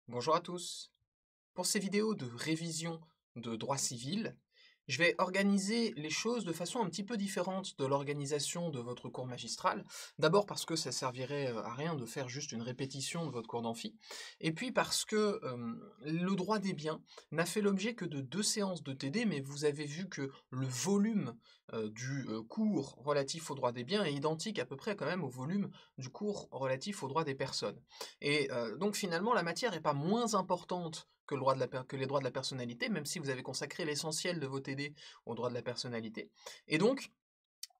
Bonjour à tous. Pour ces vidéos de révision de droit civil, je vais organiser les choses de façon un petit peu différente de l'organisation de votre cours magistral. D'abord parce que ça servirait à rien de faire juste une répétition de votre cours d'amphi, et puis parce que le droit des biens n'a fait l'objet que de 2 séances de TD, mais vous avez vu que le volume du cours relatif au droit des biens est identique à peu près quand même au volume du cours relatif au droit des personnes. Et donc finalement, la matière n'est pas moins importante que les droits de la personnalité, même si vous avez consacré l'essentiel de vos TD aux droits de la personnalité. Et donc,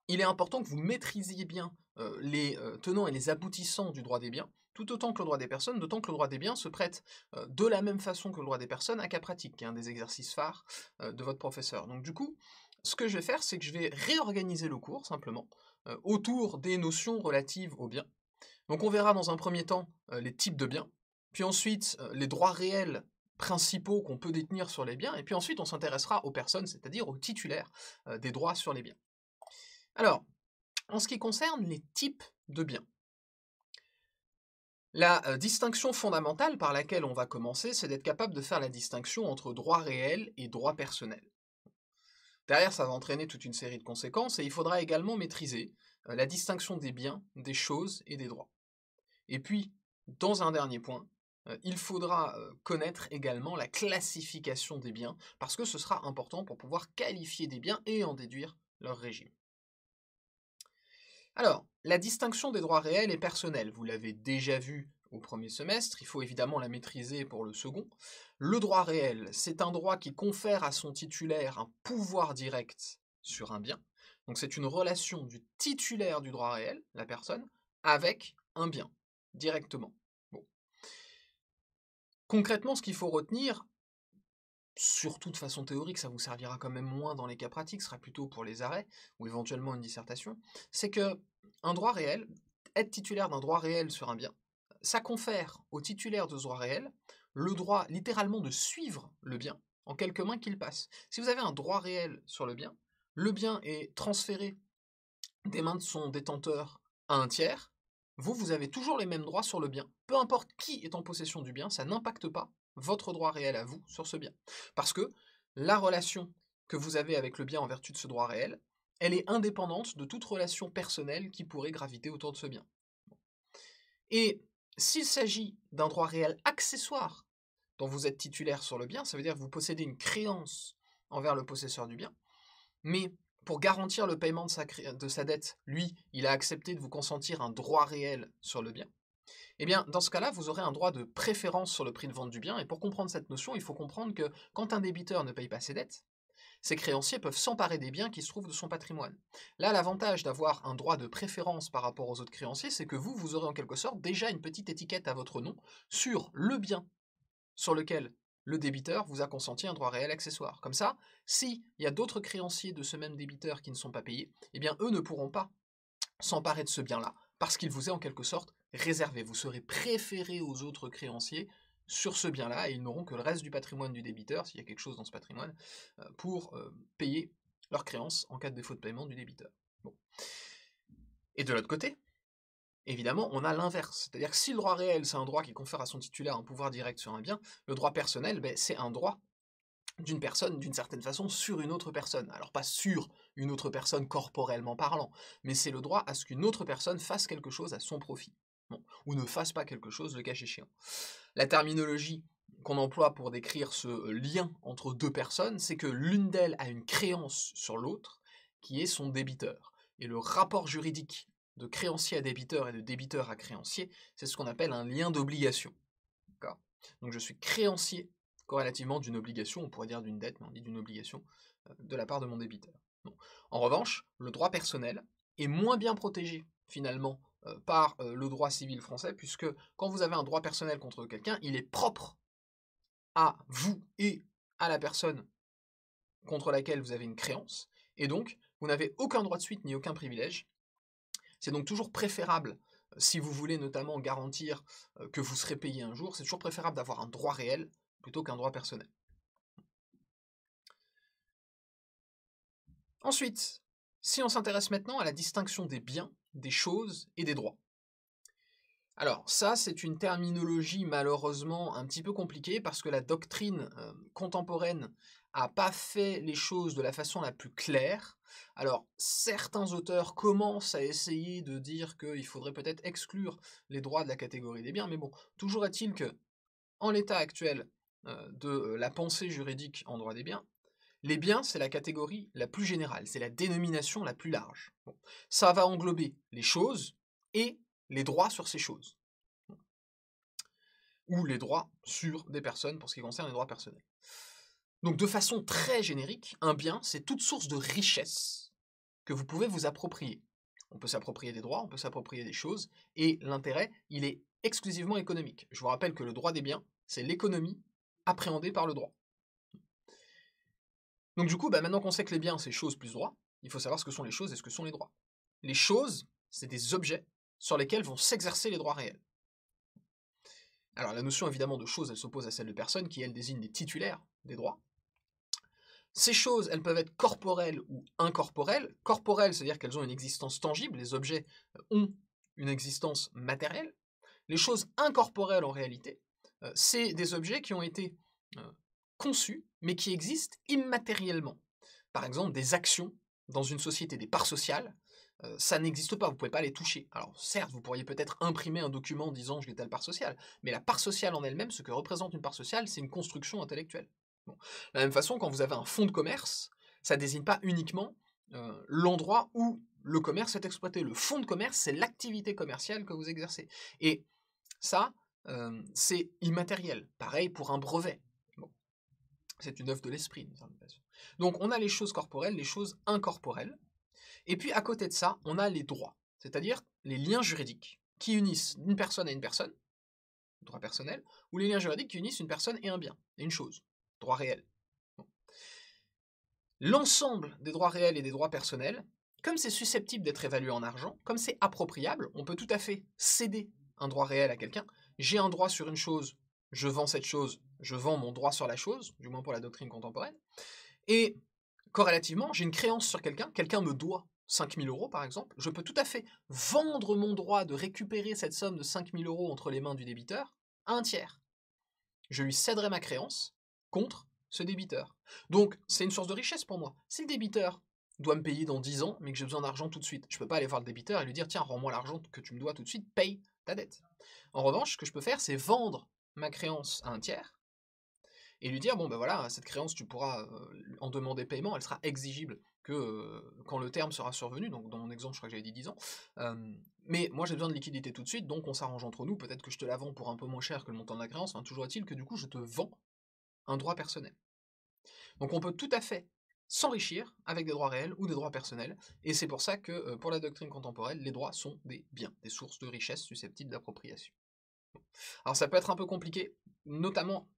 il est important que vous maîtrisiez bien les tenants et les aboutissants du droit des biens, tout autant que le droit des personnes, d'autant que le droit des biens se prête de la même façon que le droit des personnes à cas pratique, qui est un des exercices phares de votre professeur. Donc du coup, ce que je vais faire, c'est que je vais réorganiser le cours, simplement, autour des notions relatives aux biens. Donc on verra dans un premier temps les types de biens, puis ensuite les droits réels principaux qu'on peut détenir sur les biens, et puis ensuite on s'intéressera aux personnes, c'est-à-dire aux titulaires des droits sur les biens. Alors, en ce qui concerne les types de biens, la distinction fondamentale par laquelle on va commencer, c'est d'être capable de faire la distinction entre droit réel et droit personnel. Derrière, ça va entraîner toute une série de conséquences, et il faudra également maîtriser la distinction des biens, des choses et des droits. Et puis, dans un dernier point, il faudra connaître également la classification des biens, parce que ce sera important pour pouvoir qualifier des biens et en déduire leur régime. Alors, la distinction des droits réels et personnels, vous l'avez déjà vu au premier semestre, il faut évidemment la maîtriser pour le second. Le droit réel, c'est un droit qui confère à son titulaire un pouvoir direct sur un bien. Donc c'est une relation du titulaire du droit réel, la personne, avec un bien, directement. Bon. Concrètement, ce qu'il faut retenir, surtout de façon théorique, ça vous servira quand même moins dans les cas pratiques, ce sera plutôt pour les arrêts, ou éventuellement une dissertation, c'est que un droit réel, être titulaire d'un droit réel sur un bien, ça confère au titulaire de ce droit réel le droit littéralement de suivre le bien en quelques mains qu'il passe. Si vous avez un droit réel sur le bien est transféré des mains de son détenteur à un tiers, vous avez toujours les mêmes droits sur le bien. Peu importe qui est en possession du bien, ça n'impacte pas votre droit réel à vous sur ce bien. Parce que la relation que vous avez avec le bien en vertu de ce droit réel, elle est indépendante de toute relation personnelle qui pourrait graviter autour de ce bien. Et s'il s'agit d'un droit réel accessoire dont vous êtes titulaire sur le bien, ça veut dire que vous possédez une créance envers le possesseur du bien, mais pour garantir le paiement de sa dette, lui, il a accepté de vous consentir un droit réel sur le bien. Eh bien, dans ce cas-là, vous aurez un droit de préférence sur le prix de vente du bien, et pour comprendre cette notion, il faut comprendre que quand un débiteur ne paye pas ses dettes, ses créanciers peuvent s'emparer des biens qui se trouvent de son patrimoine. Là, l'avantage d'avoir un droit de préférence par rapport aux autres créanciers, c'est que vous aurez en quelque sorte déjà une petite étiquette à votre nom sur le bien sur lequel le débiteur vous a consenti un droit réel accessoire. Comme ça, s'il y a d'autres créanciers de ce même débiteur qui ne sont pas payés, eh bien eux ne pourront pas s'emparer de ce bien-là, parce qu'il vous est en quelque sorte réservé. Vous serez préféré aux autres créanciers sur ce bien-là, et ils n'auront que le reste du patrimoine du débiteur, s'il y a quelque chose dans ce patrimoine, pour payer leurs créances en cas de défaut de paiement du débiteur. Bon. Et de l'autre côté, évidemment, on a l'inverse. C'est-à-dire que si le droit réel, c'est un droit qui confère à son titulaire un pouvoir direct sur un bien, le droit personnel, c'est un droit d'une personne, d'une certaine façon, sur une autre personne. Alors pas sur une autre personne corporellement parlant, mais c'est le droit à ce qu'une autre personne fasse quelque chose à son profit. Bon, ou ne fasse pas quelque chose, le cas échéant. La terminologie qu'on emploie pour décrire ce lien entre deux personnes, c'est que l'une d'elles a une créance sur l'autre, qui est son débiteur. Et le rapport juridique de créancier à débiteur et de débiteur à créancier, c'est ce qu'on appelle un lien d'obligation. Donc je suis créancier corrélativement d'une obligation, on pourrait dire d'une dette, mais on dit d'une obligation de la part de mon débiteur. Bon. En revanche, le droit personnel est moins bien protégé finalement par le droit civil français, puisque quand vous avez un droit personnel contre quelqu'un, il est propre à vous et à la personne contre laquelle vous avez une créance, et donc vous n'avez aucun droit de suite ni aucun privilège. C'est donc toujours préférable, si vous voulez notamment garantir que vous serez payé un jour, c'est toujours préférable d'avoir un droit réel plutôt qu'un droit personnel. Ensuite, si on s'intéresse maintenant à la distinction des biens, des choses et des droits. Alors ça, c'est une terminologie malheureusement un petit peu compliquée parce que la doctrine contemporaine a pas fait les choses de la façon la plus claire. Alors certains auteurs commencent à essayer de dire qu'il faudrait peut-être exclure les droits de la catégorie des biens, mais bon, toujours est-il que, en l'état actuel de la pensée juridique en droit des biens, les biens, c'est la catégorie la plus générale, c'est la dénomination la plus large. Bon. Ça va englober les choses et les droits sur ces choses, ou les droits sur des personnes pour ce qui concerne les droits personnels. Donc de façon très générique, un bien, c'est toute source de richesse que vous pouvez vous approprier. On peut s'approprier des droits, on peut s'approprier des choses, et l'intérêt, il est exclusivement économique. Je vous rappelle que le droit des biens, c'est l'économie appréhendée par le droit. Donc du coup, maintenant qu'on sait que les biens, c'est choses plus droits, il faut savoir ce que sont les choses et ce que sont les droits. Les choses, c'est des objets sur lesquels vont s'exercer les droits réels. Alors la notion évidemment de choses, elle s'oppose à celle de personnes qui, elles, désignent les titulaires des droits. Ces choses, elles peuvent être corporelles ou incorporelles. Corporelles, c'est-à-dire qu'elles ont une existence tangible, les objets ont une existence matérielle. Les choses incorporelles, en réalité, c'est des objets qui ont été conçus, mais qui existent immatériellement. Par exemple, des actions dans une société, des parts sociales, ça n'existe pas, vous ne pouvez pas les toucher. Alors certes, vous pourriez peut-être imprimer un document disant j'ai telle part sociale, mais la part sociale en elle-même, ce que représente une part sociale, c'est une construction intellectuelle. Bon. De la même façon, quand vous avez un fonds de commerce, ça ne désigne pas uniquement l'endroit où le commerce est exploité. Le fonds de commerce, c'est l'activité commerciale que vous exercez. Et ça, c'est immatériel. Pareil pour un brevet. Bon. C'est une œuvre de l'esprit, d'une certaine façon. Donc on a les choses corporelles, les choses incorporelles. Et puis à côté de ça, on a les droits, c'est-à-dire les liens juridiques qui unissent une personne à une personne, droit personnel, ou les liens juridiques qui unissent une personne et un bien, et une chose, droit réel. Bon. L'ensemble des droits réels et des droits personnels, comme c'est susceptible d'être évalué en argent, comme c'est appropriable, on peut tout à fait céder un droit réel à quelqu'un. J'ai un droit sur une chose, je vends cette chose, je vends mon droit sur la chose, du moins pour la doctrine contemporaine, et corrélativement, j'ai une créance sur quelqu'un, quelqu'un me doit 5 000 euros par exemple, je peux tout à fait vendre mon droit de récupérer cette somme de 5 000 euros entre les mains du débiteur à un tiers. Je lui céderai ma créance contre ce débiteur. Donc, c'est une source de richesse pour moi. Si le débiteur doit me payer dans 10 ans, mais que j'ai besoin d'argent tout de suite, je ne peux pas aller voir le débiteur et lui dire « Tiens, rends-moi l'argent que tu me dois tout de suite, paye ta dette ». En revanche, ce que je peux faire, c'est vendre ma créance à un tiers et lui dire « Bon, ben voilà, cette créance, tu pourras en demander paiement, elle sera exigible que quand le terme sera survenu », donc dans mon exemple, je crois que j'avais dit 10 ans, mais moi j'ai besoin de liquidité tout de suite, donc on s'arrange entre nous, peut-être que je te la vends pour un peu moins cher que le montant de la créance, enfin, toujours est-il que du coup je te vends un droit personnel. Donc on peut tout à fait s'enrichir avec des droits réels ou des droits personnels, et c'est pour ça que pour la doctrine contemporaine, les droits sont des biens, des sources de richesse susceptibles d'appropriation. Alors ça peut être un peu compliqué, notamment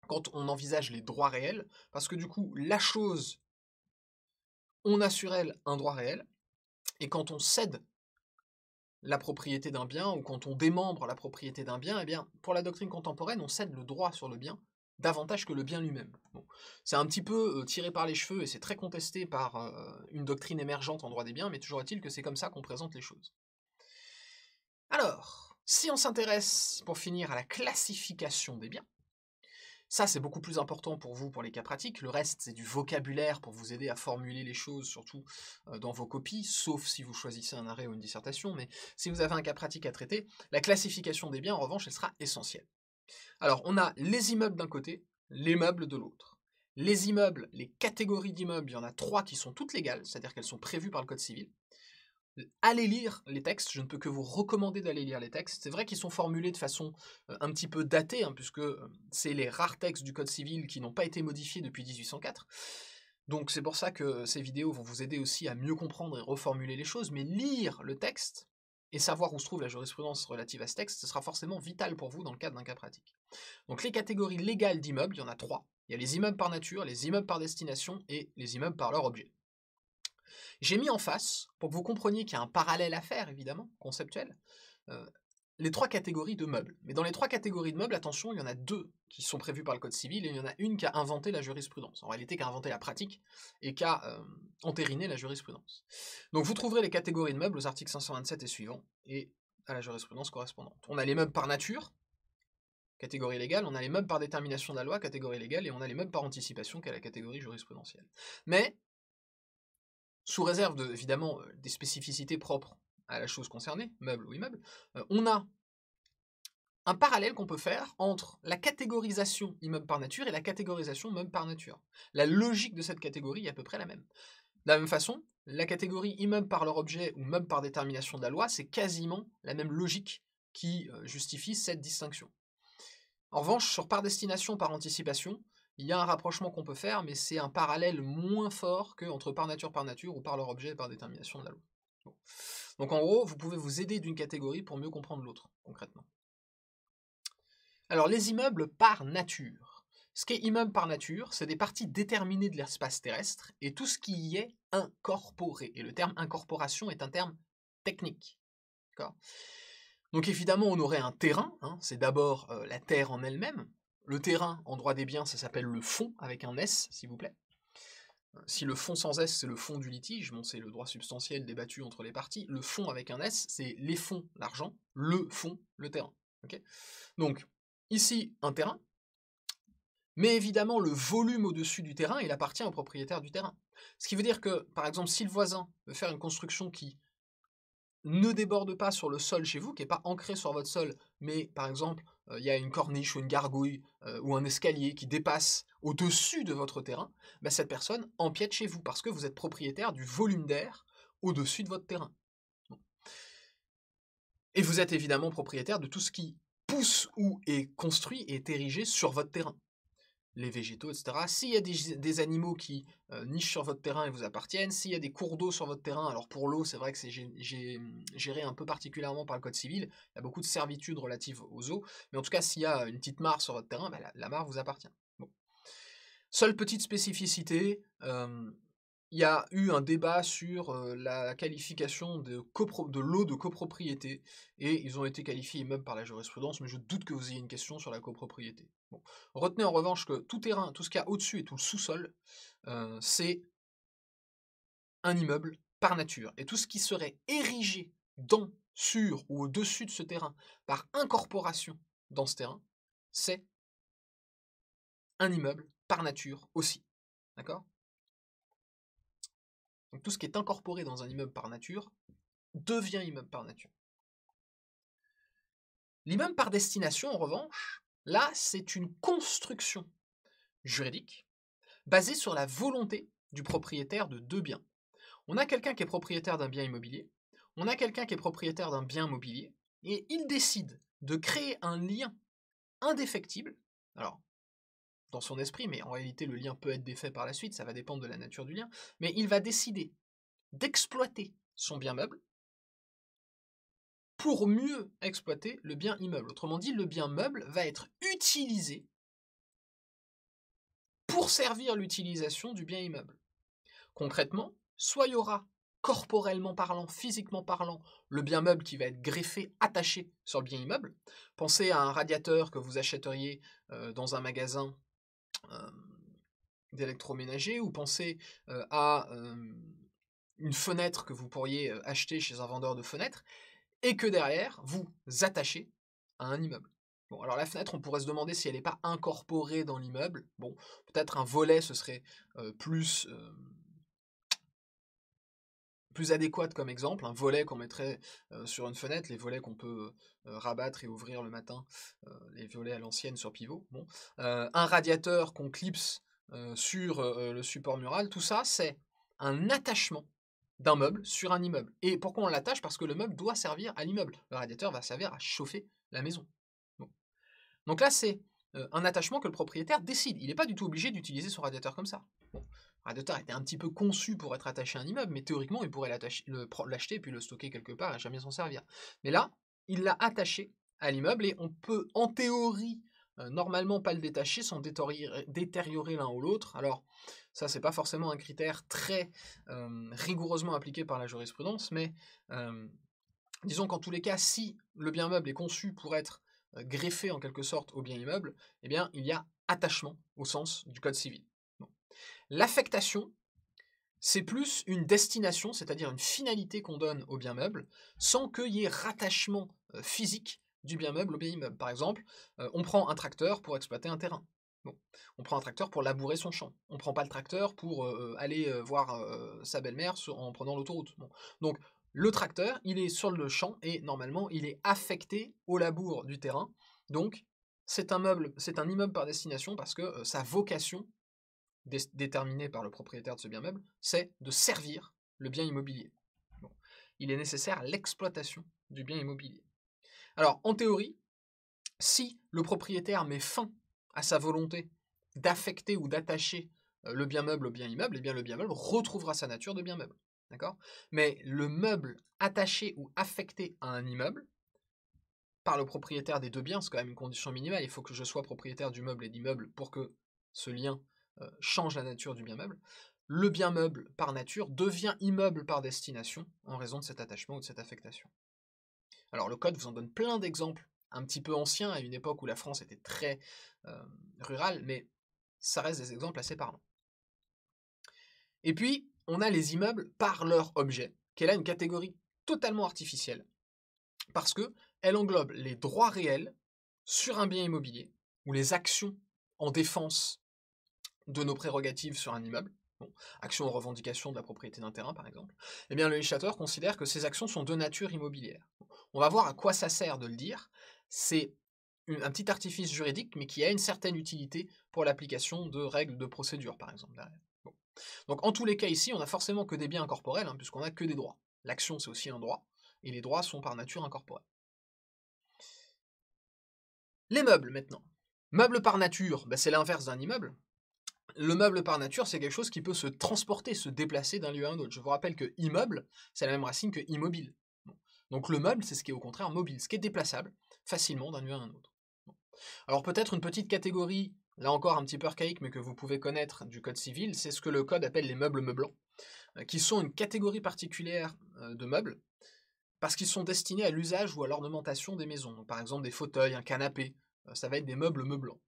quand on envisage les droits réels, parce que du coup, la chose, on a sur elle un droit réel, et quand on cède la propriété d'un bien, ou quand on démembre la propriété d'un bien, eh bien, pour la doctrine contemporaine, on cède le droit sur le bien davantage que le bien lui-même. Bon. C'est un petit peu tiré par les cheveux, et c'est très contesté par une doctrine émergente en droit des biens, mais toujours est-il que c'est comme ça qu'on présente les choses. Alors, si on s'intéresse, pour finir, à la classification des biens, ça, c'est beaucoup plus important pour vous, pour les cas pratiques. Le reste, c'est du vocabulaire pour vous aider à formuler les choses, surtout dans vos copies, sauf si vous choisissez un arrêt ou une dissertation. Mais si vous avez un cas pratique à traiter, la classification des biens, en revanche, elle sera essentielle. Alors, on a les immeubles d'un côté, les meubles de l'autre. Les immeubles, les catégories d'immeubles, il y en a 3 qui sont toutes légales, c'est-à-dire qu'elles sont prévues par le Code civil. Allez lire les textes, je ne peux que vous recommander d'aller lire les textes. C'est vrai qu'ils sont formulés de façon un petit peu datée, hein, puisque c'est les rares textes du Code civil qui n'ont pas été modifiés depuis 1804. Donc c'est pour ça que ces vidéos vont vous aider aussi à mieux comprendre et reformuler les choses, mais lire le texte et savoir où se trouve la jurisprudence relative à ce texte, ce sera forcément vital pour vous dans le cadre d'un cas pratique. Donc les catégories légales d'immeubles, il y en a 3. Il y a les immeubles par nature, les immeubles par destination et les immeubles par leur objet. J'ai mis en face, pour que vous compreniez qu'il y a un parallèle à faire, évidemment, conceptuel, les 3 catégories de meubles. Mais dans les 3 catégories de meubles, attention, il y en a 2 qui sont prévues par le Code civil, et il y en a une qui a inventé la jurisprudence. En réalité, qui a inventé la pratique, et qui a entériné la jurisprudence. Donc vous trouverez les catégories de meubles aux articles 527 et suivants, et à la jurisprudence correspondante. On a les meubles par nature, catégorie légale, on a les meubles par détermination de la loi, catégorie légale, et on a les meubles par anticipation, qui est la catégorie jurisprudentielle. Mais, sous réserve évidemment des spécificités propres à la chose concernée, meuble ou immeuble, on a un parallèle qu'on peut faire entre la catégorisation immeuble par nature et la catégorisation meuble par nature. La logique de cette catégorie est à peu près la même. De la même façon, la catégorie immeuble par leur objet ou meuble par détermination de la loi, c'est quasiment la même logique qui justifie cette distinction. En revanche, sur par destination, par anticipation, il y a un rapprochement qu'on peut faire, mais c'est un parallèle moins fort que entre par nature ou par leur objet et par détermination de la loi. Bon. Donc en gros, vous pouvez vous aider d'une catégorie pour mieux comprendre l'autre, concrètement. Alors les immeubles par nature. Ce qui est immeuble par nature, c'est des parties déterminées de l'espace terrestre et tout ce qui y est incorporé. Et le terme incorporation est un terme technique. Donc évidemment, on aurait un terrain, hein, c'est d'abord la terre en elle-même. Le terrain, en droit des biens, ça s'appelle le fond, avec un S, s'il vous plaît. Si le fond sans S, c'est le fond du litige, bon, c'est le droit substantiel débattu entre les parties. Le fond avec un S, c'est les fonds, l'argent, le fond, le terrain. Okay, donc, ici, un terrain, mais évidemment, le volume au-dessus du terrain, il appartient au propriétaire du terrain. Ce qui veut dire que, par exemple, si le voisin veut faire une construction qui ne déborde pas sur le sol chez vous, qui n'est pas ancré sur votre sol, mais par exemple, il y a une corniche ou une gargouille ou un escalier qui dépasse au-dessus de votre terrain, bah, cette personne empiète chez vous parce que vous êtes propriétaire du volume d'air au-dessus de votre terrain. Bon. Et vous êtes évidemment propriétaire de tout ce qui pousse ou est construit et est érigé sur votre terrain. Les végétaux, etc. S'il y a des animaux qui nichent sur votre terrain et vous appartiennent, s'il y a des cours d'eau sur votre terrain, alors pour l'eau, c'est vrai que c'est géré un peu particulièrement par le Code civil, il y a beaucoup de servitudes relatives aux eaux, mais en tout cas, s'il y a une petite mare sur votre terrain, bah, la mare vous appartient. Bon. Seule petite spécificité, il y a eu un débat sur la qualification de l'eau de copropriété, et ils ont été qualifiés immeubles par la jurisprudence, mais je doute que vous ayez une question sur la copropriété. Bon. Retenez en revanche que tout terrain, tout ce qu'il y a au-dessus et tout le sous-sol, c'est un immeuble par nature. Et tout ce qui serait érigé dans, sur ou au-dessus de ce terrain par incorporation dans ce terrain, c'est un immeuble par nature aussi. D'accord ? Donc tout ce qui est incorporé dans un immeuble par nature devient immeuble par nature. L'immeuble par destination, en revanche, là, c'est une construction juridique basée sur la volonté du propriétaire de deux biens. On a quelqu'un qui est propriétaire d'un bien immobilier, on a quelqu'un qui est propriétaire d'un bien mobilier, et il décide de créer un lien indéfectible, alors dans son esprit, mais en réalité le lien peut être défait par la suite, ça va dépendre de la nature du lien, mais il va décider d'exploiter son bien meuble pour mieux exploiter le bien immeuble. Autrement dit, le bien meuble va être utilisé pour servir l'utilisation du bien immeuble. Concrètement, soit il y aura corporellement parlant, physiquement parlant, le bien meuble qui va être greffé, attaché sur le bien immeuble. Pensez à un radiateur que vous achèteriez dans un magasin d'électroménager, ou pensez à une fenêtre que vous pourriez acheter chez un vendeur de fenêtres, et que derrière, vous attachez à un immeuble. Bon, alors la fenêtre, on pourrait se demander si elle n'est pas incorporée dans l'immeuble. Bon, peut-être un volet, ce serait plus adéquat comme exemple, un volet qu'on mettrait sur une fenêtre, les volets qu'on peut rabattre et ouvrir le matin, les volets à l'ancienne sur pivot. Bon. Un radiateur qu'on clipse sur le support mural, tout ça, c'est un attachement d'un meuble sur un immeuble. Et pourquoi on l'attache? Parce que le meuble doit servir à l'immeuble. Le radiateur va servir à chauffer la maison. Bon. Donc là, c'est un attachement que le propriétaire décide. Il n'est pas du tout obligé d'utiliser son radiateur comme ça. Bon. Le radiateur était un petit peu conçu pour être attaché à un immeuble, mais théoriquement, il pourrait l'acheter puis le stocker quelque part et jamais s'en servir. Mais là, il l'a attaché à l'immeuble et on peut, en théorie, normalement pas le détacher sans détériorer l'un ou l'autre. Alors, ça, c'est pas forcément un critère très rigoureusement appliqué par la jurisprudence, mais disons qu'en tous les cas, si le bien meuble est conçu pour être greffé en quelque sorte au bien immeuble, eh bien, il y a attachement au sens du Code civil. Bon. L'affectation, c'est plus une destination, c'est-à-dire une finalité qu'on donne au bien meuble, sans qu'il y ait rattachement physique du bien meuble au bien immeuble. Par exemple, on prend un tracteur pour exploiter un terrain. Bon. On prend un tracteur pour labourer son champ. On ne prend pas le tracteur pour aller voir sa belle-mère en prenant l'autoroute. Bon. Donc, le tracteur, il est sur le champ et normalement, il est affecté au labour du terrain. Donc, c'est un immeuble par destination parce que sa vocation déterminée par le propriétaire de ce bien meuble, c'est de servir le bien immobilier. Bon. Il est nécessaire l'exploitation du bien immobilier. Alors, en théorie, si le propriétaire met fin à sa volonté d'affecter ou d'attacher le bien meuble au bien immeuble, eh bien le bien meuble retrouvera sa nature de bien meuble. D'accord ? Mais le meuble attaché ou affecté à un immeuble, par le propriétaire des deux biens, c'est quand même une condition minimale, il faut que je sois propriétaire du meuble et de l'immeuble pour que ce lien change la nature du bien meuble, le bien meuble par nature devient immeuble par destination en raison de cet attachement ou de cette affectation. Alors le code vous en donne plein d'exemples un petit peu anciens, à une époque où la France était très rurale, mais ça reste des exemples assez parlants. Et puis, on a les immeubles par leur objet, qui est là une catégorie totalement artificielle, parce qu'elle englobe les droits réels sur un bien immobilier, ou les actions en défense de nos prérogatives sur un immeuble, bon, actions en revendication de la propriété d'un terrain par exemple, eh bien le législateur considère que ces actions sont de nature immobilière. On va voir à quoi ça sert de le dire, c'est un petit artifice juridique, mais qui a une certaine utilité pour l'application de règles de procédure par exemple. Bon. Donc en tous les cas ici, on n'a forcément que des biens incorporels, puisqu'on n'a que des droits. L'action c'est aussi un droit, et les droits sont par nature incorporels. Les meubles maintenant. Meubles par nature, c'est l'inverse d'un immeuble. Le meuble par nature, c'est quelque chose qui peut se transporter, se déplacer d'un lieu à un autre. Je vous rappelle que immeuble, c'est la même racine que immobile. Bon. Donc le meuble, c'est ce qui est au contraire mobile, ce qui est déplaçable facilement d'un lieu à un autre. Bon. Alors peut-être une petite catégorie, là encore un petit peu archaïque, mais que vous pouvez connaître du code civil, c'est ce que le code appelle les meubles meublants, qui sont une catégorie particulière de meubles, parce qu'ils sont destinés à l'usage ou à l'ornementation des maisons. Donc, par exemple des fauteuils, un canapé, ça va être des meubles meublants.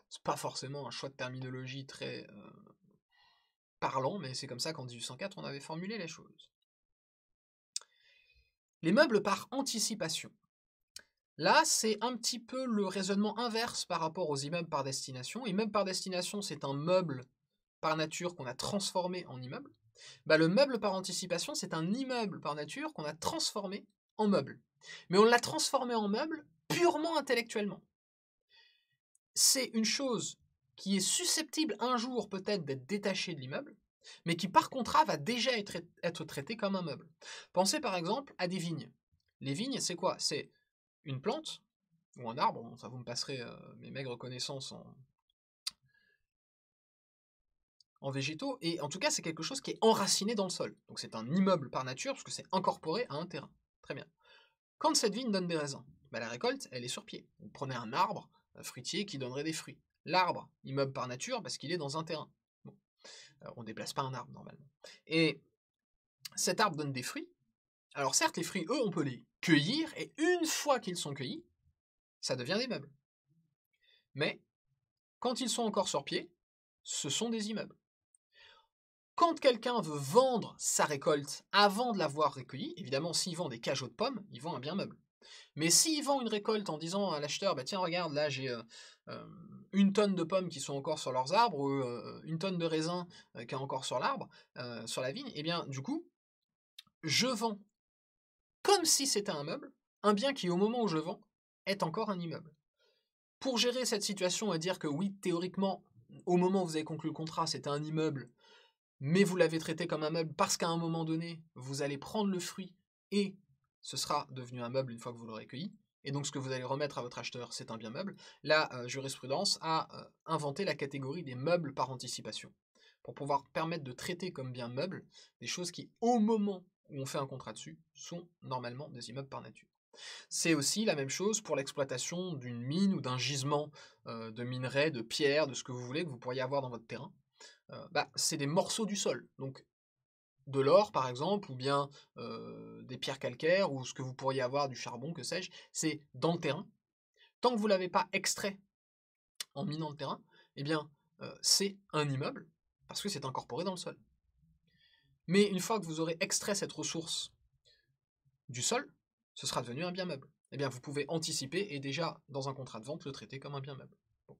C'est pas forcément un choix de terminologie très parlant, mais c'est comme ça qu'en 1804, on avait formulé les choses. Les meubles par anticipation. Là, c'est un petit peu le raisonnement inverse par rapport aux immeubles par destination. Immeuble par destination, c'est un meuble par nature qu'on a transformé en immeuble. Le meuble par anticipation, c'est un immeuble par nature qu'on a transformé en meuble. Mais on l'a transformé en meuble purement intellectuellement. C'est une chose qui est susceptible un jour peut-être d'être détachée de l'immeuble, mais qui par contrat va déjà être traitée comme un meuble. Pensez par exemple à des vignes. Les vignes, c'est quoi? C'est une plante, ou un arbre, bon, ça vous me passerez mes maigres connaissances en végétaux, et en tout cas c'est quelque chose qui est enraciné dans le sol. Donc c'est un immeuble par nature, parce que c'est incorporé à un terrain. Très bien. Quand cette vigne donne des raisins, la récolte, elle est sur pied. Vous prenez un arbre fruitier qui donnerait des fruits. L'arbre, immeuble par nature, parce qu'il est dans un terrain. Bon. On ne déplace pas un arbre, normalement. Et cet arbre donne des fruits. Alors certes, les fruits, eux, on peut les cueillir, et une fois qu'ils sont cueillis, ça devient des meubles. Mais, quand ils sont encore sur pied, ce sont des immeubles. Quand quelqu'un veut vendre sa récolte avant de l'avoir recueillie, évidemment, s'il vend des cajots de pommes, il vend un bien meuble. Mais s'il vend une récolte en disant à l'acheteur, tiens, regarde, là j'ai une tonne de pommes qui sont encore sur leurs arbres, ou une tonne de raisins qui est encore sur l'arbre, sur la vigne, et bien du coup, je vends, comme si c'était un meuble, un bien qui au moment où je vends, est encore un immeuble. Pour gérer cette situation et dire que oui, théoriquement, au moment où vous avez conclu le contrat, c'était un immeuble, mais vous l'avez traité comme un meuble parce qu'à un moment donné, vous allez prendre le fruit et ce sera devenu un meuble une fois que vous l'aurez cueilli, et donc ce que vous allez remettre à votre acheteur, c'est un bien meuble. La jurisprudence a inventé la catégorie des meubles par anticipation, pour pouvoir permettre de traiter comme bien meuble des choses qui, au moment où on fait un contrat dessus, sont normalement des immeubles par nature. C'est aussi la même chose pour l'exploitation d'une mine ou d'un gisement de minerais, de pierres, de ce que vous voulez, que vous pourriez avoir dans votre terrain. C'est des morceaux du sol, donc de l'or par exemple, ou bien des pierres calcaires, ou ce que vous pourriez avoir, du charbon, que sais-je, c'est dans le terrain. Tant que vous ne l'avez pas extrait en minant le terrain, eh bien c'est un immeuble, parce que c'est incorporé dans le sol. Mais une fois que vous aurez extrait cette ressource du sol, ce sera devenu un bien meuble. Eh bien, vous pouvez anticiper et déjà, dans un contrat de vente, le traiter comme un bien meuble. Bon.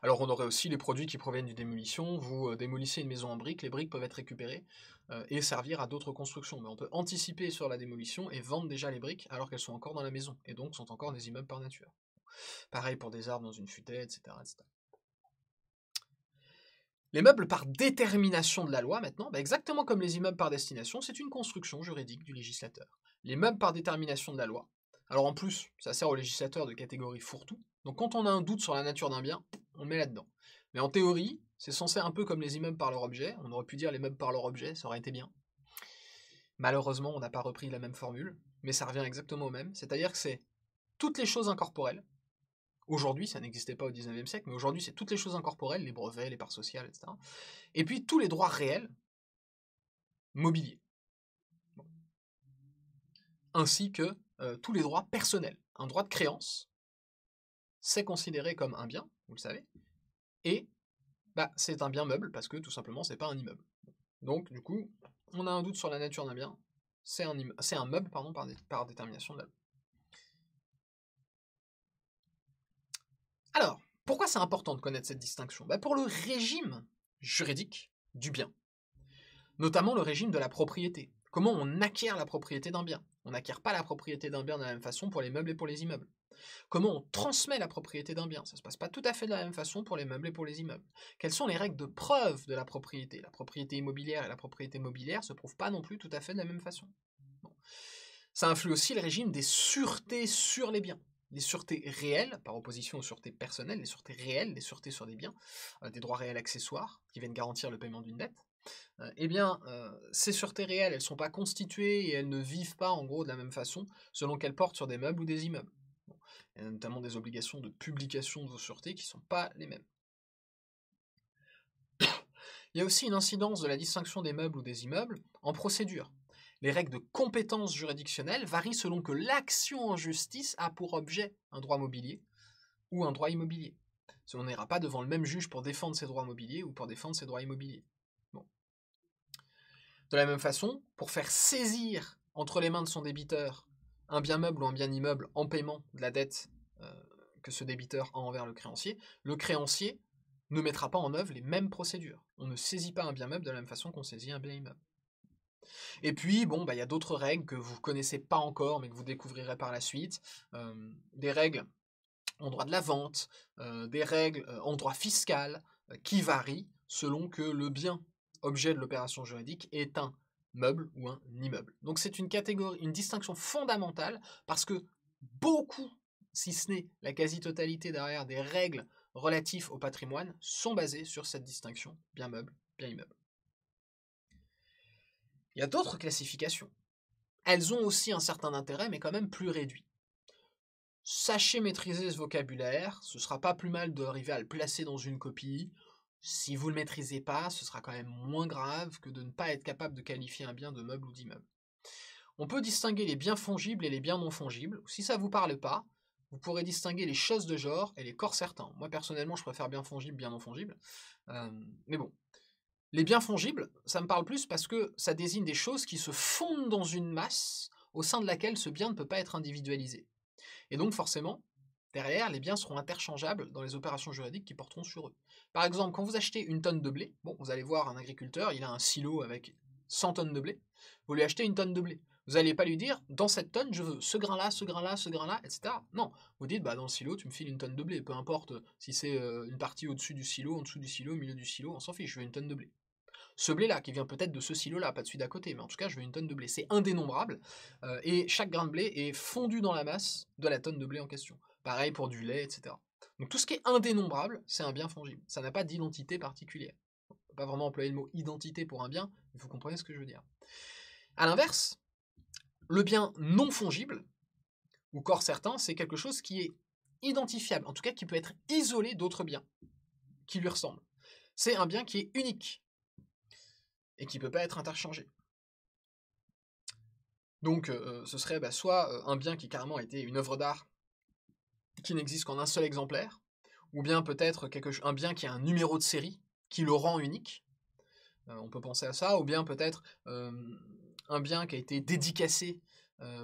Alors, on aurait aussi les produits qui proviennent du démolition. Vous démolissez une maison en briques, les briques peuvent être récupérées et servir à d'autres constructions. Mais on peut anticiper sur la démolition et vendre déjà les briques alors qu'elles sont encore dans la maison, et donc sont encore des immeubles par nature. Pareil pour des arbres dans une futaie, etc. etc. Les meubles par détermination de la loi, maintenant, exactement comme les immeubles par destination, c'est une construction juridique du législateur. Les meubles par détermination de la loi. Alors en plus, ça sert au législateur de catégorie fourre-tout. Donc quand on a un doute sur la nature d'un bien, on le met là-dedans. Mais en théorie, c'est censé un peu comme les immeubles par leur objet. On aurait pu dire les meubles par leur objet, ça aurait été bien. Malheureusement, on n'a pas repris la même formule, mais ça revient exactement au même. C'est-à-dire que c'est toutes les choses incorporelles. Aujourd'hui, ça n'existait pas au 19e siècle, mais aujourd'hui, c'est toutes les choses incorporelles, les brevets, les parts sociales, etc. Et puis tous les droits réels, mobiliers. Bon. Ainsi que tous les droits personnels. Un droit de créance, c'est considéré comme un bien, vous le savez, et c'est un bien meuble, parce que tout simplement, c'est pas un immeuble. Donc, du coup, on a un doute sur la nature d'un bien, c'est un meuble pardon, par détermination de la loi. Alors, pourquoi c'est important de connaître cette distinction? Pour le régime juridique du bien, notamment le régime de la propriété. Comment on acquiert la propriété d'un bien? On n'acquiert pas la propriété d'un bien de la même façon pour les meubles et pour les immeubles. Comment on transmet la propriété d'un bien? Ça ne se passe pas tout à fait de la même façon pour les meubles et pour les immeubles. Quelles sont les règles de preuve de la propriété? La propriété immobilière et la propriété mobilière ne se prouvent pas non plus tout à fait de la même façon. Bon. Ça influe aussi le régime des sûretés sur les biens. Les sûretés réelles, par opposition aux sûretés personnelles, les sûretés réelles, les sûretés sur des biens, des droits réels accessoires qui viennent garantir le paiement d'une dette. Ces sûretés réelles, elles ne sont pas constituées et elles ne vivent pas en gros de la même façon selon qu'elles portent sur des meubles ou des immeubles. Bon. Il y a notamment des obligations de publication de vos sûretés qui ne sont pas les mêmes. Il y a aussi une incidence de la distinction des meubles ou des immeubles en procédure. Les règles de compétence juridictionnelle varient selon que l'action en justice a pour objet un droit mobilier ou un droit immobilier. On n'ira pas devant le même juge pour défendre ses droits mobiliers ou pour défendre ses droits immobiliers. Bon. De la même façon, pour faire saisir entre les mains de son débiteur un bien meuble ou un bien immeuble en paiement de la dette que ce débiteur a envers le créancier ne mettra pas en œuvre les mêmes procédures. On ne saisit pas un bien meuble de la même façon qu'on saisit un bien immeuble. Et puis, il y a d'autres règles que vous ne connaissez pas encore, mais que vous découvrirez par la suite. Des règles en droit de la vente, des règles en droit fiscal, qui varient selon que le bien objet de l'opération juridique est un meuble ou un immeuble. Donc c'est une distinction fondamentale, parce que beaucoup, si ce n'est la quasi-totalité derrière des règles relatives au patrimoine, sont basées sur cette distinction bien meuble, bien immeuble. Il y a d'autres classifications. Elles ont aussi un certain intérêt, mais quand même plus réduit. Sachez maîtriser ce vocabulaire, ce sera pas plus mal d'arriver à le placer dans une copie. Si vous ne le maîtrisez pas, ce sera quand même moins grave que de ne pas être capable de qualifier un bien de meuble ou d'immeuble. On peut distinguer les biens fongibles et les biens non fongibles. Si ça ne vous parle pas, vous pourrez distinguer les choses de genre et les corps certains. Moi personnellement, je préfère bien fongible, bien non fongible. Mais bon. Les biens fongibles, ça me parle plus parce que ça désigne des choses qui se fondent dans une masse au sein de laquelle ce bien ne peut pas être individualisé. Et donc forcément, derrière, les biens seront interchangeables dans les opérations juridiques qui porteront sur eux. Par exemple, quand vous achetez une tonne de blé, vous allez voir un agriculteur, il a un silo avec 100 tonnes de blé, vous lui achetez une tonne de blé. Vous n'allez pas lui dire, dans cette tonne, je veux ce grain-là, ce grain-là, ce grain-là, etc. Non, vous dites, dans le silo, tu me files une tonne de blé, peu importe si c'est une partie au-dessus du silo, en dessous du silo, au milieu du silo, on s'en fiche, je veux une tonne de blé. Ce blé-là, qui vient peut-être de ce silo-là, pas de celui d'à côté, mais en tout cas, je veux une tonne de blé. C'est indénombrable, et chaque grain de blé est fondu dans la masse de la tonne de blé en question. Pareil pour du lait, etc. Donc tout ce qui est indénombrable, c'est un bien fongible. Ça n'a pas d'identité particulière. On ne peut pas vraiment employer le mot identité pour un bien, mais vous comprenez ce que je veux dire. A l'inverse, le bien non fongible, ou corps certain, c'est quelque chose qui est identifiable, en tout cas qui peut être isolé d'autres biens qui lui ressemblent. C'est un bien qui est unique et qui ne peut pas être interchangé. Donc ce serait soit un bien qui carrément a été une œuvre d'art qui n'existe qu'en un seul exemplaire, ou bien peut-être un bien qui a un numéro de série qui le rend unique. On peut penser à ça, ou bien peut-être un bien qui a été dédicacé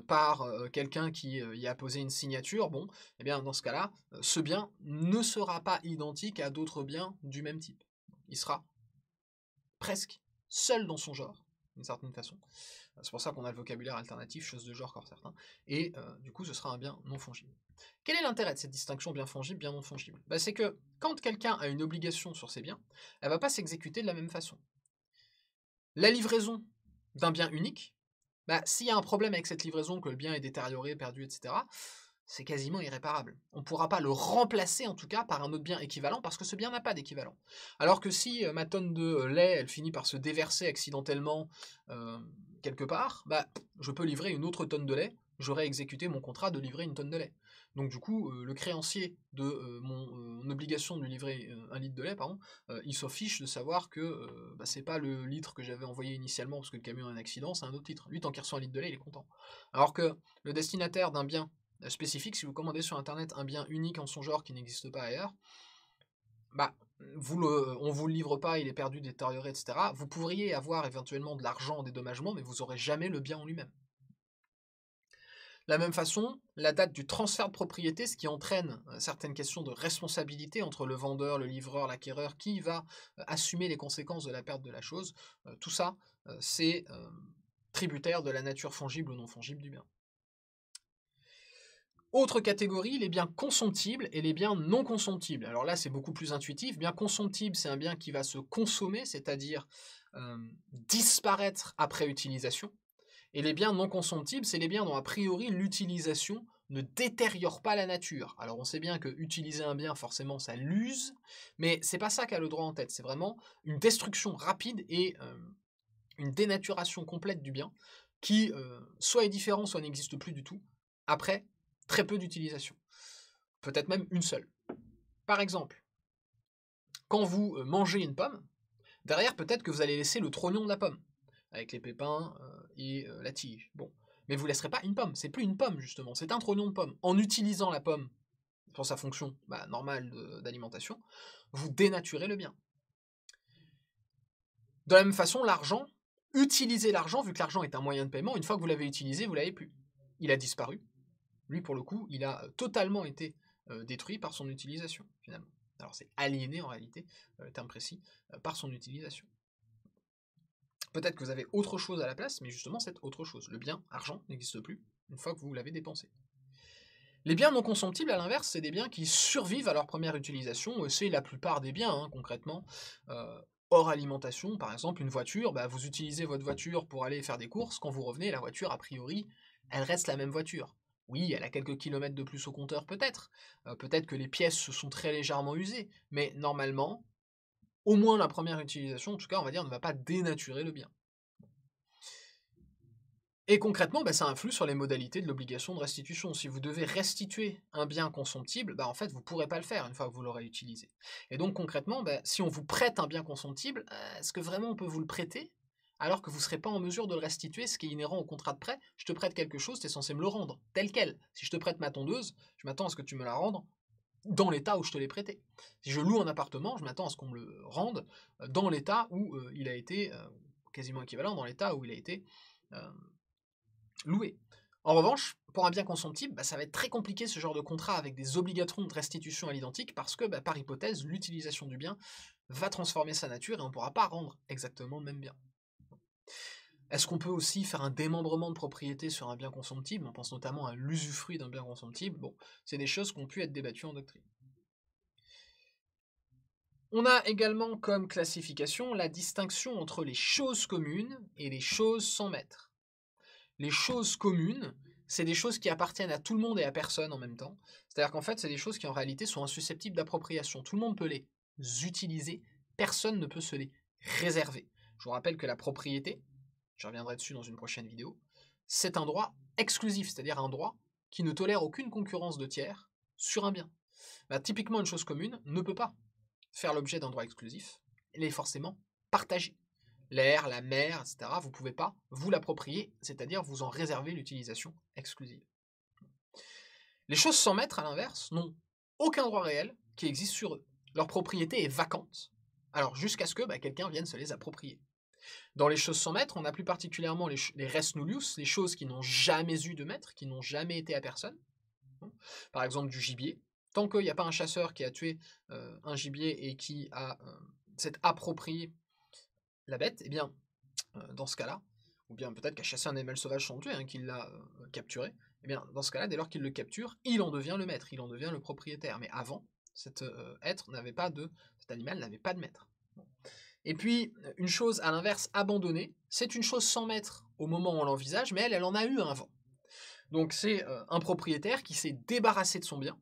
par quelqu'un qui y a posé une signature. Bon, eh bien dans ce cas-là, ce bien ne sera pas identique à d'autres biens du même type. Il sera presque seul dans son genre, d'une certaine façon. C'est pour ça qu'on a le vocabulaire alternatif, chose de genre comme certains, et du coup ce sera un bien non fongible. Quel est l'intérêt de cette distinction bien fongible, bien non fongible? C'est que quand quelqu'un a une obligation sur ses biens, elle ne va pas s'exécuter de la même façon. La livraison d'un bien unique, s'il y a un problème avec cette livraison, que le bien est détérioré, perdu, etc., c'est quasiment irréparable. On ne pourra pas le remplacer, en tout cas, par un autre bien équivalent, parce que ce bien n'a pas d'équivalent. Alors que si ma tonne de lait, elle finit par se déverser accidentellement quelque part, je peux livrer une autre tonne de lait, j'aurai exécuté mon contrat de livrer une tonne de lait. Donc du coup, le créancier de mon obligation de lui livrer 1 litre de lait, il s'en fiche de savoir que c'est pas le litre que j'avais envoyé initialement parce que le camion a un accident, c'est un autre litre. Lui, tant qu'il reçoit 1 litre de lait, il est content. Alors que le destinataire d'un bien spécifique, si vous commandez sur internet un bien unique en son genre qui n'existe pas ailleurs, on vous le livre pas, il est perdu, détérioré, etc. Vous pourriez avoir éventuellement de l'argent en dédommagement, mais vous aurez jamais le bien en lui-même. De la même façon, la date du transfert de propriété, ce qui entraîne certaines questions de responsabilité entre le vendeur, le livreur, l'acquéreur, qui va assumer les conséquences de la perte de la chose, tout ça, c'est tributaire de la nature fongible ou non fongible du bien. Autre catégorie, les biens consomptibles et les biens non consomptibles. Alors là, c'est beaucoup plus intuitif. Bien consomptible, c'est un bien qui va se consommer, c'est-à-dire disparaître après utilisation. Et les biens non consomptibles, c'est les biens dont a priori l'utilisation ne détériore pas la nature. Alors on sait bien que utiliser un bien, forcément, ça l'use, mais c'est pas ça qu'a le droit en tête. C'est vraiment une destruction rapide et une dénaturation complète du bien qui soit est différent, soit n'existe plus du tout, après très peu d'utilisation. Peut-être même une seule. Par exemple, quand vous mangez une pomme, derrière peut-être que vous allez laisser le trognon de la pomme, avec les pépins et la tige. Bon. Mais vous ne laisserez pas une pomme, c'est plus une pomme justement, c'est un trognon de pomme. En utilisant la pomme pour sa fonction normale d'alimentation, vous dénaturez le bien. De la même façon, l'argent, utilisez l'argent, vu que l'argent est un moyen de paiement, une fois que vous l'avez utilisé, vous ne l'avez plus. Il a disparu. Lui, pour le coup, il a totalement été détruit par son utilisation, finalement. Alors c'est aliéné en réalité, le terme précis, par son utilisation. Peut-être que vous avez autre chose à la place, mais justement cette autre chose, le bien argent, n'existe plus une fois que vous l'avez dépensé. Les biens non consomptibles, à l'inverse, c'est des biens qui survivent à leur première utilisation, c'est la plupart des biens, concrètement. Hors alimentation, par exemple, une voiture, vous utilisez votre voiture pour aller faire des courses, quand vous revenez, la voiture, a priori, elle reste la même voiture. Oui, elle a quelques kilomètres de plus au compteur, peut-être. Peut-être que les pièces se sont très légèrement usées, mais normalement, au moins la première utilisation, en tout cas, on va dire, ne va pas dénaturer le bien. Et concrètement, ça influe sur les modalités de l'obligation de restitution. Si vous devez restituer un bien consomptible, en fait, vous ne pourrez pas le faire une fois que vous l'aurez utilisé. Et donc concrètement, si on vous prête un bien consomptible, est-ce que vraiment on peut vous le prêter alors que vous ne serez pas en mesure de le restituer, ce qui est inhérent au contrat de prêt? Je te prête quelque chose, tu es censé me le rendre, tel quel. Si je te prête ma tondeuse, je m'attends à ce que tu me la rendes dans l'état où je te l'ai prêté. Si je loue un appartement, je m'attends à ce qu'on me le rende dans l'état où il a été, quasiment équivalent, dans l'état où il a été loué. En revanche, pour un bien consomptible, ça va être très compliqué ce genre de contrat avec des obligations de restitution à l'identique parce que, par hypothèse, l'utilisation du bien va transformer sa nature et on ne pourra pas rendre exactement le même bien. Est-ce qu'on peut aussi faire un démembrement de propriété sur un bien consomptible? On pense notamment à l'usufruit d'un bien consomptible. Bon, c'est des choses qui ont pu être débattues en doctrine. On a également comme classification la distinction entre les choses communes et les choses sans maître. Les choses communes, c'est des choses qui appartiennent à tout le monde et à personne en même temps. C'est-à-dire qu'en fait, c'est des choses qui en réalité sont insusceptibles d'appropriation. Tout le monde peut les utiliser, personne ne peut se les réserver. Je vous rappelle que la propriété, je reviendrai dessus dans une prochaine vidéo, c'est un droit exclusif, c'est-à-dire un droit qui ne tolère aucune concurrence de tiers sur un bien. Typiquement, une chose commune ne peut pas faire l'objet d'un droit exclusif, elle est forcément partagée. L'air, la mer, etc., vous ne pouvez pas vous l'approprier, c'est-à-dire vous en réserver l'utilisation exclusive. Les choses sans maître, à l'inverse, n'ont aucun droit réel qui existe sur eux. Leur propriété est vacante, alors jusqu'à ce que quelqu'un vienne se les approprier. Dans les choses sans maître, on a plus particulièrement les res nullius, les choses qui n'ont jamais eu de maître, qui n'ont jamais été à personne. Par exemple du gibier. Tant qu'il n'y a pas un chasseur qui a tué un gibier et qui s'est approprié la bête, eh bien, dans ce cas-là, ou bien peut-être qu'a chassé un animal sauvage sans le tuer, hein, qu'il l'a capturé, eh bien, dans ce cas-là, dès lors qu'il le capture, il en devient le maître, il en devient le propriétaire. Mais avant, cet animal n'avait pas de maître. Et puis, une chose à l'inverse abandonnée, c'est une chose sans maître au moment où on l'envisage, mais elle en a eu un avant. Donc c'est un propriétaire qui s'est débarrassé de son bien.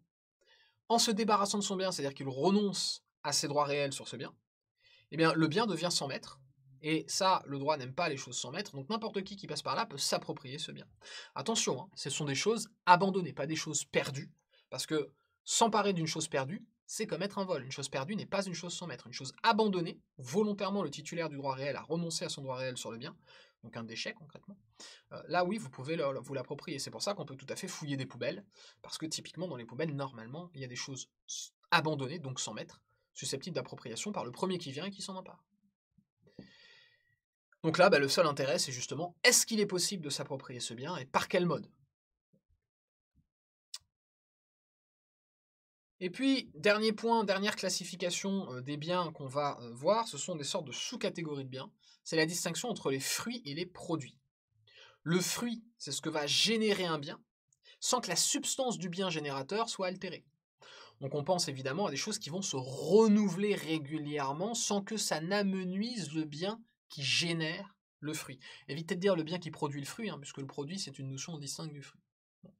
En se débarrassant de son bien, c'est-à-dire qu'il renonce à ses droits réels sur ce bien, eh bien le bien devient sans maître. Et ça, le droit n'aime pas les choses sans maître, donc n'importe qui passe par là peut s'approprier ce bien. Attention, hein, ce sont des choses abandonnées, pas des choses perdues, parce que s'emparer d'une chose perdue, c'est commettre un vol. Une chose perdue n'est pas une chose sans maître. Une chose abandonnée, volontairement le titulaire du droit réel a renoncé à son droit réel sur le bien, donc un déchet concrètement, là oui, vous pouvez vous l'approprier. C'est pour ça qu'on peut tout à fait fouiller des poubelles, parce que typiquement dans les poubelles, normalement, il y a des choses abandonnées, donc sans maître, susceptibles d'appropriation par le premier qui vient et qui s'en empare. Donc là, le seul intérêt, c'est justement, est-ce qu'il est possible de s'approprier ce bien, et par quel mode? Et puis, dernier point, dernière classification des biens qu'on va voir, ce sont des sortes de sous-catégories de biens. C'est la distinction entre les fruits et les produits. Le fruit, c'est ce que va générer un bien, sans que la substance du bien générateur soit altérée. Donc on pense évidemment à des choses qui vont se renouveler régulièrement sans que ça n'amenuise le bien qui génère le fruit. Évitez de dire le bien qui produit le fruit, hein, puisque le produit c'est une notion distincte du fruit. Bon.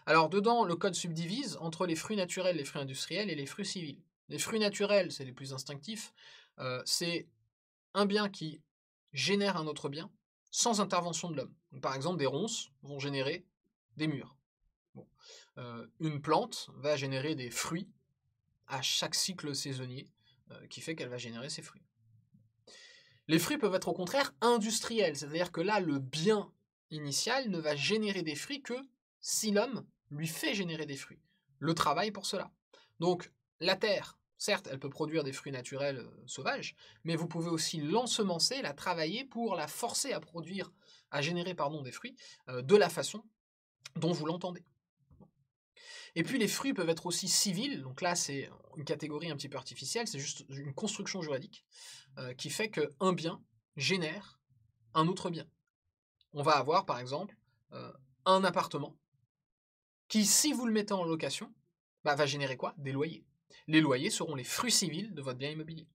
Alors dedans, le code subdivise entre les fruits naturels, les fruits industriels et les fruits civils. Les fruits naturels, c'est les plus instinctifs, c'est un bien qui génère un autre bien sans intervention de l'homme. Par exemple, des ronces vont générer des mûres. Bon. Une plante va générer des fruits à chaque cycle saisonnier qui fait qu'elle va générer ses fruits. Les fruits peuvent être au contraire industriels, c'est-à-dire que là, le bien initial ne va générer des fruits que si l'homme lui fait générer des fruits, le travail pour cela. Donc, la terre, certes, elle peut produire des fruits naturels sauvages, mais vous pouvez aussi l'ensemencer, la travailler pour la forcer à générer des fruits de la façon dont vous l'entendez. Et puis les fruits peuvent être aussi civils, donc là c'est une catégorie un petit peu artificielle, c'est juste une construction juridique qui fait qu'un bien génère un autre bien. On va avoir par exemple un appartement qui, si vous le mettez en location, va générer quoi? Des loyers. Les loyers seront les fruits civils de votre bien immobilier.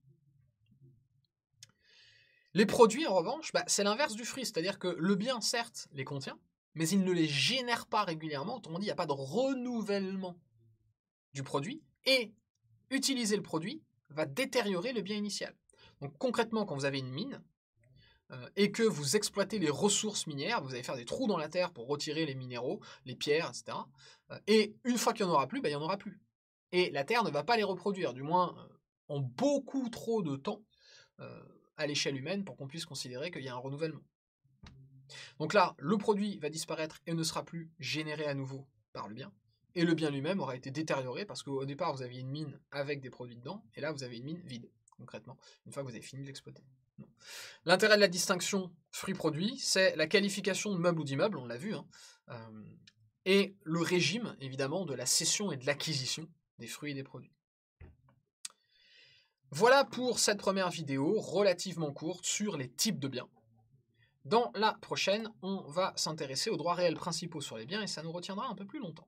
Les produits, en revanche, c'est l'inverse du fruit, c'est-à-dire que le bien, certes, les contient, mais il ne les génère pas régulièrement, autrement dit, il n'y a pas de renouvellement du produit, et utiliser le produit va détériorer le bien initial. Donc concrètement, quand vous avez une mine, et que vous exploitez les ressources minières, vous allez faire des trous dans la terre pour retirer les minéraux, les pierres, etc. Et une fois qu'il n'y en aura plus, il n'y en aura plus. Et la terre ne va pas les reproduire, du moins en beaucoup trop de temps à l'échelle humaine pour qu'on puisse considérer qu'il y a un renouvellement. Donc là, le produit va disparaître et ne sera plus généré à nouveau par le bien. Et le bien lui-même aura été détérioré parce qu'au départ, vous aviez une mine avec des produits dedans, et là, vous avez une mine vide, concrètement, une fois que vous avez fini de l'exploiter. L'intérêt de la distinction fruit-produit, c'est la qualification de meuble ou d'immeuble, on l'a vu, hein, et le régime, évidemment, de la cession et de l'acquisition des fruits et des produits. Voilà pour cette première vidéo relativement courte sur les types de biens. Dans la prochaine, on va s'intéresser aux droits réels principaux sur les biens et ça nous retiendra un peu plus longtemps.